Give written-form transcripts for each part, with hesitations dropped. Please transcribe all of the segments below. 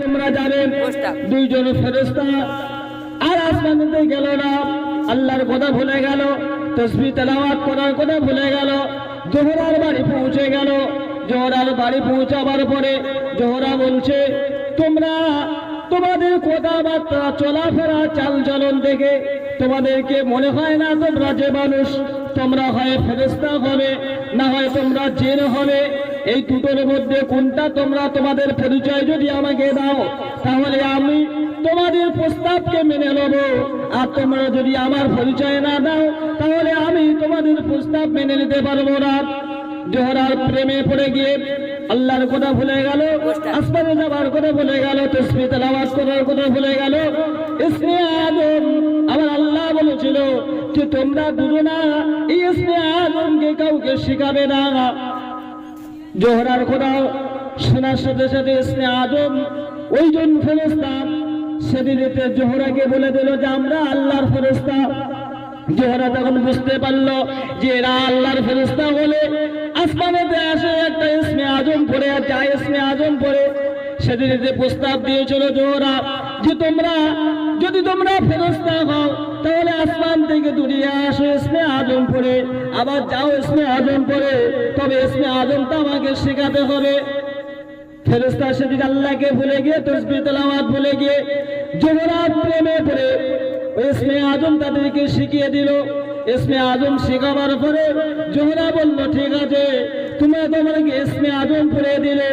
তোমরা যাবে। দুইজন ফেরেশতা আর আসমানেতে গেল না, আল্লাহর কথা ভুলে গেল, তাসবিহ তেলাওয়াত করার কথা ভুলে গেল। জোহরার বাড়ি পৌঁছে গেল। জোহরার বাড়ি পৌঁছাবার পরে জোহরা বলছে, তোমরা তোমাদের কথাবার্তা চলাফেরা চালচলন দেখে তোমাদেরকে মনে হয় না তোমরা যে মানুষ, তোমরা হয় ফেরেশতা হবে, না হয় তোমরা জিন হবে। এই দুটোর মধ্যে কোনটা তোমরা? তোমাদের পরিচয় যদি আমাকে দাও তাহলে আমি তোমাদের প্রস্তাবকে মেনে নেব, আর তোমরা যদি আমার পরিচয় না দাও তাহলে আমি তোমাদের প্রস্তাব মেনে নিতে পারবো না। জোহরার প্রেমে পড়ে গিয়ে আল্লাহর কথা ভুলে গেল, আসমানে যাবার কথা ভুলে গেল, তাসবিহ তেলাওয়াত করার কথা ভুলে গেল। ইসমে আজম আমার আল্লাহ বলেছিল যে তোমরা দুজনা এই ইসমে আজমকে কাউকে শিখাবে না। জোহরার কথা শোনার সাথে সাথে ইসমে আজম ওইজন ফেরেশতা সেদিনেতে জোহরাকে বলে দিল যে আমরা আল্লাহর ফেরেশতা। জোহরা তখন বুঝতে পারলো যে এরা আল্লাহর ফেরেশতা হলে আসমানেতে আসে একটা ইসমে আজম পড়ে, আর যা ইসমে আজম পড়ে সেদিনেতে প্রস্তাব দিয়েছিল জোহরা যে তোমরা যদি তোমরা ফেরেশতা হও তাহলে আসমান থেকে দুনিয়া আসো ইসমে আজম পড়ে, আবার যাও ইসমে আজম পড়ে, তবে ইসমে আজমটা আমাকে শেখাতে হবে। ফেরেশতা সেদিন আল্লাহকে ভুলে গিয়ে তাসবিহ তেলাওয়াত ভুলে গিয়ে জোহরা প্রেমে পড়ে ইসমে আজম তাদেরকে শিখিয়ে দিল। ইসমে আজম শেখাবার পরে জোহরা বলল, ঠিক আছে তোমরা তোমাকে ইসমে আজম পড়ে দিলে,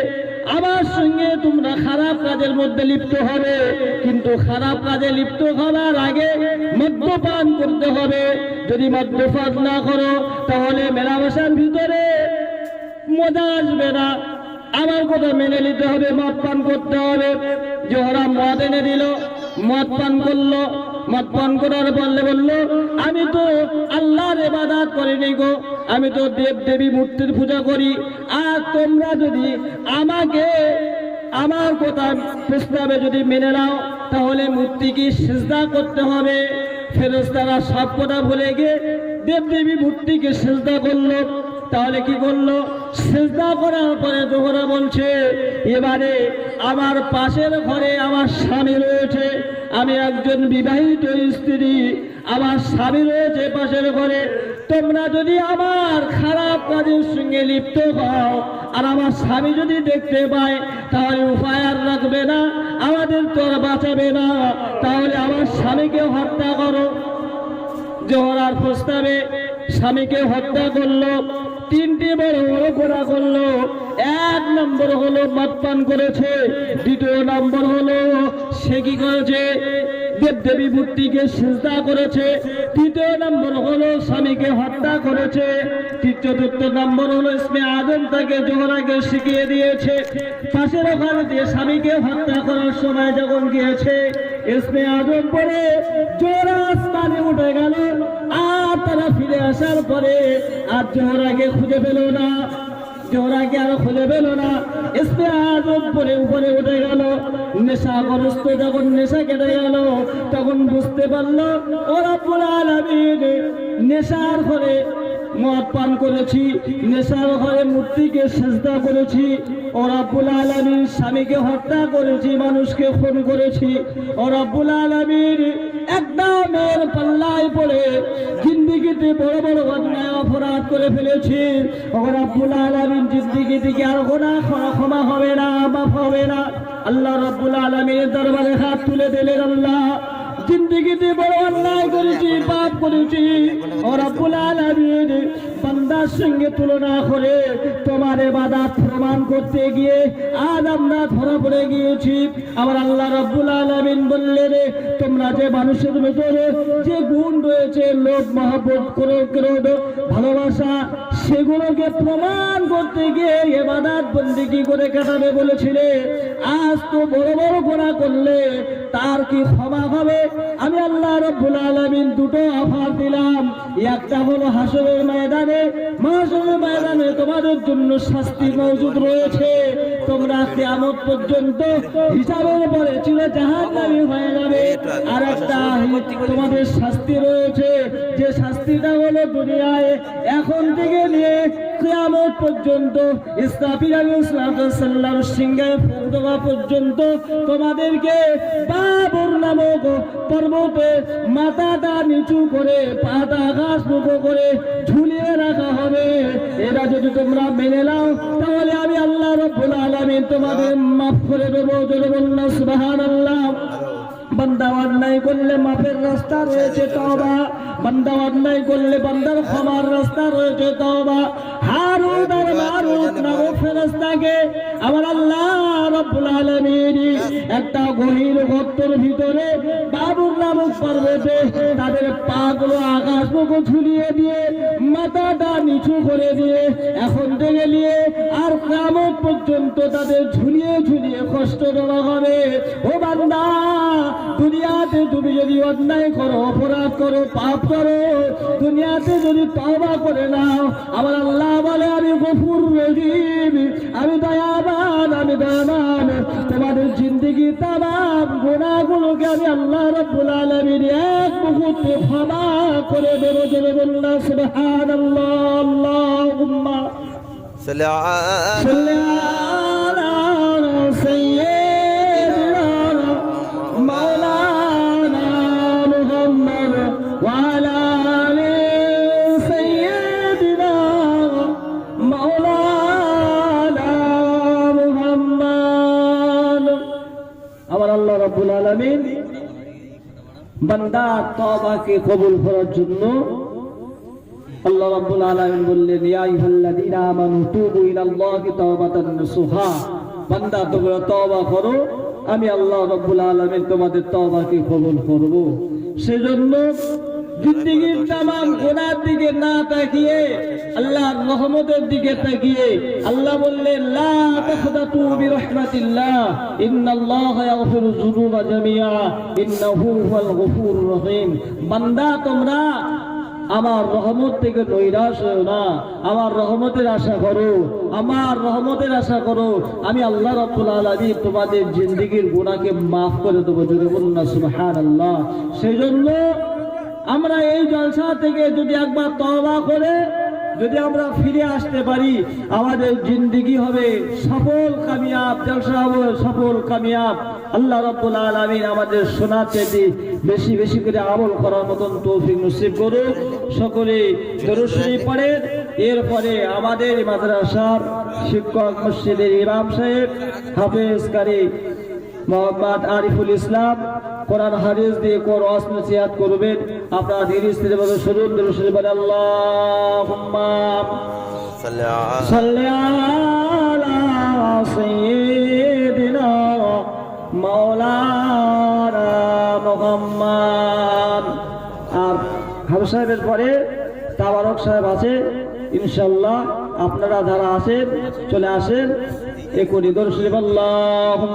আমার সঙ্গে তোমরা খারাপ কাজের মধ্যে লিপ্ত হবে, কিন্তু খারাপ কাজে লিপ্ত হওয়ার আগে মদ্যপান করতে হবে। যদি মদ্যপান না করো তাহলে মেলামেশার ভিতরে মজা আসবে না, আমার কথা মেনে নিতে হবে, মদ পান করতে হবে। জোহরা মদ এনে দিল, মদ পান করলো। মদ পান করার বললে বলল, আমি তো আল্লাহর ইবাদত করিনি গো, আমি তো দেব দেবী মূর্তির পূজা করি, আর তোমরা যদি আমাকে আমার কথা প্রস্তাবে যদি মেনে নাও তাহলে মূর্তিকে সিজদা করতে হবে। ফেরেশতারা সব কথা ভুলে গিয়ে দেব দেবী মূর্তিকে সিজদা করলো। তাহলে কি করলো? সিজদা করার পরে জোহরা বলছে, এবারে আমার পাশের ঘরে আমার স্বামী রয়েছে, আমি একজন বিবাহিত স্ত্রী, আমার স্বামী রয়েছে পাশের ঘরে, তোমরা যদি আমার খারাপ কাজের সঙ্গে লিপ্ত হও আর আমার স্বামী যদি দেখতে পায় তাহলে উপায় আর রাখবে না, আমাদের তো আর বাঁচাবে না, তাহলে আমার স্বামীকে হত্যা করো। জোহরার প্রস্তাবে স্বামীকে হত্যা করলো। তিনটি বড় বড় গোনা করলো। এক নম্বর হলো মদ পান করেছে, দ্বিতীয় নম্বর হলো সে কি করেছে? দেবদেবী মূর্তিকে সিজদা করেছে, তৃতীয় নম্বর হলো স্বামীকে হত্যা করেছে, চতুর্থ নম্বর হলো ইসমে আজম তাকে জোহরাকে শিখিয়ে দিয়েছে। পাশের ওখানে দিয়ে স্বামীকে হত্যা করার সময় যখন গিয়েছে ইসমে আজম পরে জোহরা আসমানে উঠে গেল, আর তারা ফিরে আসার পরে আর জোহরাকে খুঁজে পেল না, জোহরাকে আর খুঁজে পেল না। ইসমে আজম পরে উপরে উঠে গেল। নেশাগ্রস্ত যখন নেশা কেটে গেল তখন বুঝতে পারলো ও রব্বুল আলামিন, নেশার ঘরে মদ পান করেছি, নেশার ঘরে মূর্তিকে সিজদা করেছি, ও রব্বুল আলামিন স্বামীকে হত্যা করেছি, মানুষকে খুন করেছি, ও রব্বুল আলামিন একটা মেয়ের পাল্লায় পড়ে জিন্দেগিতে বড় বড় অন্যায় অপরাধ করে ফেলেছি, ও রব্বুল আলামিন জিন্দেগি থেকে আর গুনাহ ক্ষমা হবে না, মাফ হবে না। আল্লাহ রব্বুল আলামিনের দরবারে হাত তুলে দিলেন, আল্লাহ জিন্দেগিতে বড় অন্যায় করেছি, পাপ করেছি, ও রব্বুল আলামিন বান্দার সঙ্গে তুলনা করে তোমার ইবাদত প্রমাণ করতে গিয়ে আজ আমরা ধরা পড়ে গিয়েছি। আমার আল্লাহ রব্বুল আলামিন বললেন, তোমরা যে মানুষের ভিতরে যে গুণ রয়েছে, লোভ, মহব্বত, ক্রোধ, ভালোবাসা, সেগুলোকে প্রমাণ করতে গিয়ে ইবাদত বন্দেগী করে কাটাবে বলেছিলে, আজ তো বড় বড় গুনাহ করলে তার কি ক্ষমা হবে? আমি আল্লাহ রব্বুল আলামিন দুটো অফার দিলাম, একটা হলো হাসরের ময়দানে, মাহশরের ময়দানে তোমাদের জন্য শাস্তি মওজুদ রয়েছে, তোমরা কিয়ামত পর্যন্ত হিসাবের পরে চির জাহান্নামী হয়ে যাবে। আর একটা তোমাদের শাস্তি রয়েছে, যে শাস্তিটা হলো দুনিয়ায় এখন থেকে নিয়ে কিয়ামত পর্যন্ত ইসরাফিল আলাইহিস সালাম সিংহায় ফুঁক দেওয়া পর্যন্ত তোমাদেরকে বাবর নামক পর্বতে মাথাটা নিচু করে পাটা ঘাস মুখো করে ঝুলিয়ে রাখা হবে। এটা যদি তোমরা মেনে নাও তাহলে আমি আল্লাহ রাব্বুল আলামিন তোমাদের মাফ করে দেবো। জোরে বলুন সুবহানাল্লাহ। বান্দা অন্যায় করলে মাফের রাস্তা রয়েছে তওবা, বান্দা অন্যায় করলে বান্দার ক্ষমার রাস্তা রয়েছে তওবা। হারুত আর মারুত নামক ফেরেশতাকে আমার আল্লাহ রাব্বুল আলামিন একটা গহীর গর্তের ভিতরে বাবুর নামক পর্বতে তাদের পাগুলো আকাশমুখো ঝুলিয়ে দিয়ে মাথাটা নিচু করে দিয়ে এখন থেকে নিয়ে আর কিয়ামত পর্যন্ত তাদের ঝুলিয়ে ঝুলিয়ে কষ্ট দেওয়া হবে। ও বান্দা, দুনিয়াতে তুমি যদি অন্যায় করো, অপরাধ করো, পাপ করো, দুনিয়াতে যদি তওবা করে নাও, আমার আল্লাহ বলে আমি গফুর রহিম, আমি দয়াবান, আমি দয়াবান। তোমাদের জিন্দেগি তামাম গুনাহগুলোকে আমি আল্লাহ রাব্বুল আলামিন এক মুহূর্তে ক্ষমা করে দেব। জোরে বলুন সুবহানাল্লাহ। আল্লাহুম্মা সাল্লি আলা সাইয়্যিদিনা মাওলানা মুহাম্মদ ওয়া আলা আলি সাইয়্যিদিনা মাওলানা মুহাম্মদ। আমার আল্লাহ রাব্বুল আলামিন বান্দা তওবাকে কবুল করার জন্য আল্লাহ রাব্বুল আলামিন বললেন, ইয়া আইয়ুহাল্লাযীনা আমানু তুবু ইলাল্লাহি তাওবাতান নাসুহা। বান্দা তোমরা তওবা করো, আমি আল্লাহ রাব্বুল আলামিন তোমাদের তওবাকে কবুল করব। সেজন্য জিন্দেগির তামাম গুনার দিকে না তাকিয়ে আল্লাহর রহমতের দিকে তাকিয়ে আল্লাহ বললেন, লা তাখদাতু বিরহমাতিল্লাহ ইন্নাল্লাহা ইয়াগফিরু যুনুবা জামিআ ইন্নাহু হুয়াল গফুরুর রহিম। বান্দা তোমরা আমার রহমত থেকে নৈরাশ হও না, আমার রহমতের আশা করো, আমার রহমতের আশা করো। আমি আল্লাহ রাব্বুল আলামিন তোমাদের জিন্দেগির গুনাহকে মাফ করে দেবো। জোরে বলুন না সুবহানাল্লাহ। সেজন্য আমরা এই জলসা থেকে যদি একবার তওবা করে যদি আমরা ফিরে আসতে পারি, আমাদের জিন্দেগি হবে সফল কামিয়াব, জলসা হবে সফল কামিয়াব। আল্লাহ রাব্বুল আলামিন আমাদের শোনাতে বেশি বেশি করে আমল করার মতন তৌফিক নসিব করুন। সকলে দরুদ শরীফ পড়েন। এরপরে আমাদের মাদ্রাসার শিক্ষক মসজিদের ইমাম সাহেব হাফেজ কারি মোহাম্মদ আরিফুল ইসলাম কোরআন হাদিস দিয়ে কোরআন নসিহত করবেন। আপনারা ধীরে স্থিরে ভাবে শুনুন। দরুদ শরীফ পড়েন। আল্লাহুম্মা সাল্লি আলা সাইয়্যিদিনা মাওলানা মুহাম্মদ। আর হাফেজ সাহেবের পরে তাবারক সাহেব আছে, ইনশাআল্লাহ আপনারা যারা আছেন চলে আসেন। একুনি দরুদ শরীফ। আল্লাহুম্মা